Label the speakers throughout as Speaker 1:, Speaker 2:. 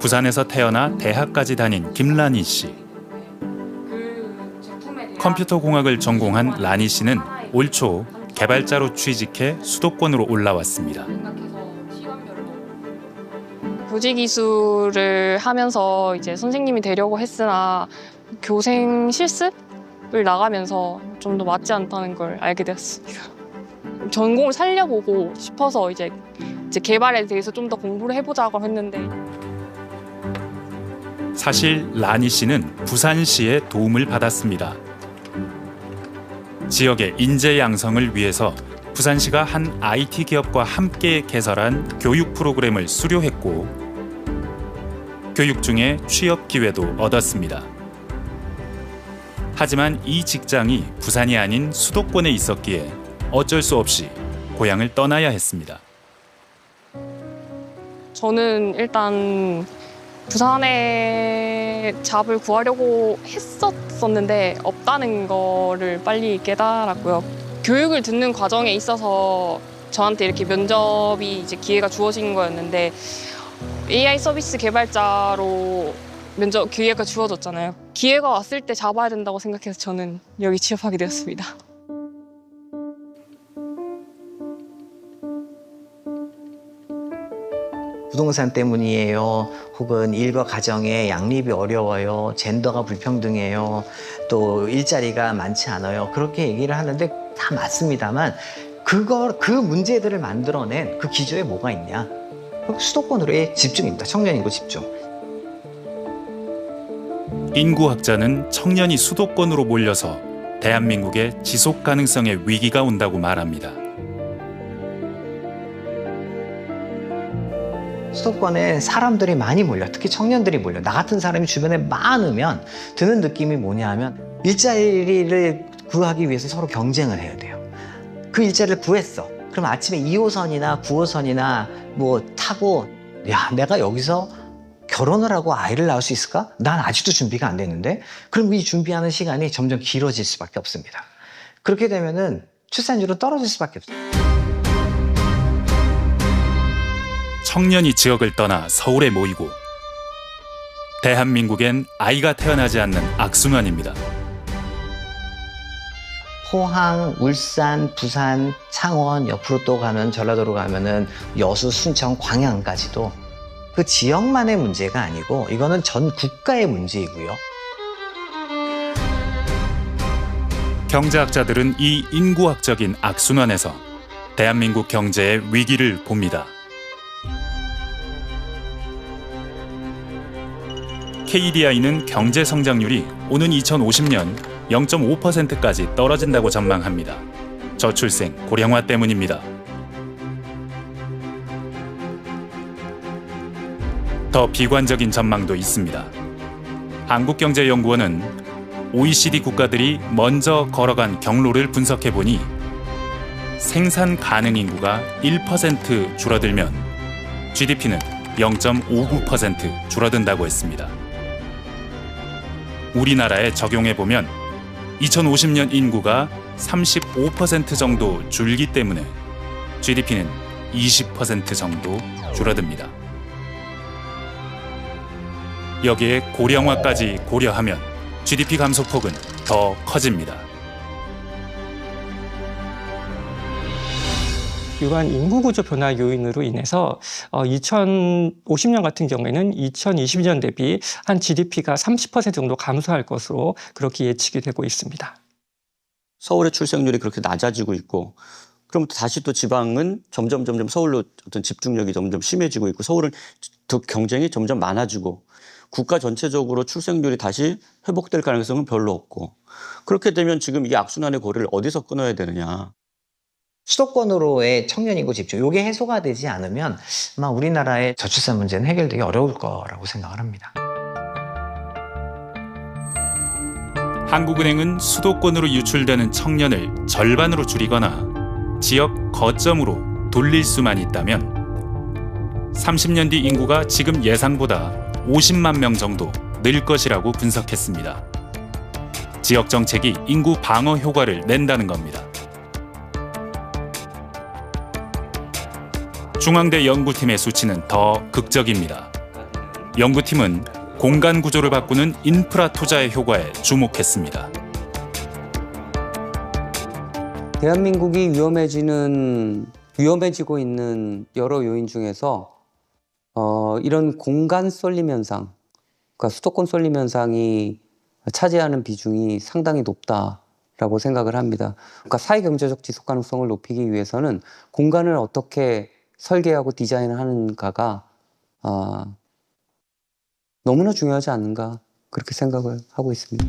Speaker 1: 부산에서 태어나 대학까지 다닌 김라니 씨. 컴퓨터 공학을 전공한 라니 씨는 올 초 개발자로 취직해 수도권으로 올라왔습니다.
Speaker 2: 부지기술을 하면서 이제 선생님이 되려고 했으나 교생 실습을 나가면서 좀 더 맞지 않다는 걸 알게 되었습니다. 전공을 살려보고 싶어서 이제 개발에 대해서 좀 더 공부를 해보자고 했는데
Speaker 1: 사실 라니 씨는 부산시의 도움을 받았습니다. 지역의 인재 양성을 위해서 부산시가 한 IT 기업과 함께 개설한 교육 프로그램을 수료했고 교육 중에 취업 기회도 얻었습니다. 하지만 이 직장이 부산이 아닌 수도권에 있었기에 어쩔 수 없이 고향을 떠나야 했습니다.
Speaker 2: 저는 일단 부산에 잡을 구하려고 했었는데 없다는 거를 빨리 깨달았고요. 교육을 듣는 과정에 있어서 저한테 이렇게 면접이 이제 기회가 주어진 거였는데 AI 서비스 개발자로 면접 기회가 주어졌잖아요. 기회가 왔을 때 잡아야 된다고 생각해서 저는 여기 취업하게 되었습니다.
Speaker 3: 부동산 때문이에요. 혹은 일과 가정의 양립이 어려워요. 젠더가 불평등해요. 또 일자리가 많지 않아요. 그렇게 얘기를 하는데 다 맞습니다만 그 문제들을 만들어낸 그 기조에 뭐가 있냐? 수도권으로의 집중입니다. 청년 인구 집중.
Speaker 1: 인구학자는 청년이 수도권으로 몰려서 대한민국의 지속 가능성에 위기가 온다고 말합니다.
Speaker 3: 수도권에 사람들이 많이 몰려, 특히 청년들이 몰려. 나 같은 사람이 주변에 많으면 드는 느낌이 뭐냐 하면 일자리를 구하기 위해서 서로 경쟁을 해야 돼요. 그 일자리를 구했어. 그럼 아침에 2호선이나 9호선이나 뭐 타고 야, 내가 여기서 결혼을 하고 아이를 낳을 수 있을까? 난 아직도 준비가 안 됐는데. 그럼 이 준비하는 시간이 점점 길어질 수밖에 없습니다. 그렇게 되면은 출산율은 떨어질 수밖에 없어요.
Speaker 1: 청년이 지역을 떠나 서울에 모이고 대한민국엔 아이가 태어나지 않는 악순환입니다.
Speaker 3: 포항, 울산, 부산, 창원, 옆으로 또 가면 전라도로 가면은 여수, 순천, 광양까지도 그 지역만의 문제가 아니고 이거는 전 국가의 문제이고요.
Speaker 1: 경제학자들은 이 인구학적인 악순환에서 대한민국 경제의 위기를 봅니다. KDI는 경제 성장률이 오는 2050년 0.5%까지 떨어진다고 전망합니다. 저출생, 고령화 때문입니다. 더 비관적인 전망도 있습니다. 한국경제연구원은 OECD 국가들이 먼저 걸어간 경로를 분석해보니 생산 가능 인구가 1% 줄어들면 GDP는 0.59% 줄어든다고 했습니다. 우리나라에 적용해보면 2050년 인구가 35% 정도 줄기 때문에 GDP는 20% 정도 줄어듭니다. 여기에 고령화까지 고려하면 GDP 감소폭은 더 커집니다.
Speaker 4: 이러한 인구구조 변화 요인으로 인해서 2050년 같은 경우에는 2020년 대비 한 GDP가 30% 정도 감소할 것으로 그렇게 예측이 되고 있습니다.
Speaker 5: 서울의 출생률이 그렇게 낮아지고 있고 그럼 다시 또 지방은 점점 서울로 어떤 집중력이 점점 심해지고 있고 서울은 더 경쟁이 점점 많아지고 국가 전체적으로 출생률이 다시 회복될 가능성은 별로 없고 그렇게 되면 지금 이 악순환의 고리를 어디서 끊어야 되느냐.
Speaker 3: 수도권으로의 청년 인구 집중, 이게 해소가 되지 않으면 아마 우리나라의 저출산 문제는 해결되기 어려울 거라고 생각을 합니다.
Speaker 1: 한국은행은 수도권으로 유출되는 청년을 절반으로 줄이거나 지역 거점으로 돌릴 수만 있다면 30년 뒤 인구가 지금 예상보다 50만 명 정도 늘 것이라고 분석했습니다. 지역 정책이 인구 방어 효과를 낸다는 겁니다. 중앙대 연구팀의 수치는 더 극적입니다. 연구팀은 공간 구조를 바꾸는 인프라 투자의 효과에 주목했습니다.
Speaker 6: 대한민국이 위험해지고 있는 여러 요인 중에서 이런 공간 쏠림 현상, 그러니까 수도권 쏠림 현상이 차지하는 비중이 상당히 높다라고 생각을 합니다. 그러니까 사회경제적 지속 가능성을 높이기 위해서는 공간을 어떻게 설계하고 디자인하는가가 너무나 중요하지 않는가 그렇게 생각을 하고 있습니다.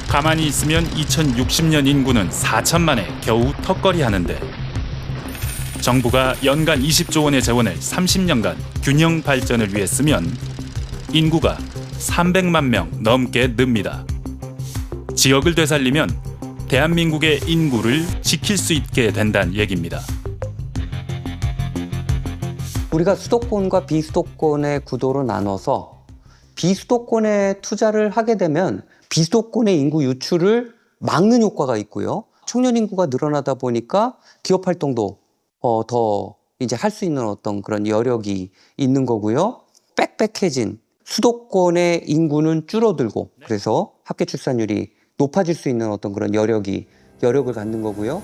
Speaker 1: 가만히 있으면 2060년 인구는 4천만에 겨우 턱걸이 하는데 정부가 연간 20조 원의 재원을 30년간 균형 발전을 위해 쓰면 인구가 300만 명 넘게 늡니다. 지역을 되살리면 대한민국의 인구를 지킬 수 있게 된다는 얘기입니다.
Speaker 6: 우리가 수도권과 비수도권의 구도로 나눠서 비수도권에 투자를 하게 되면 비수도권의 인구 유출을 막는 효과가 있고요. 청년 인구가 늘어나다 보니까 기업 활동도 더 이제 할 수 있는 어떤 그런 여력이 있는 거고요. 빽빽해진 수도권의 인구는 줄어들고 그래서 합계 출산율이 높아질 수 있는 어떤 그런 여력을 갖는 거고요.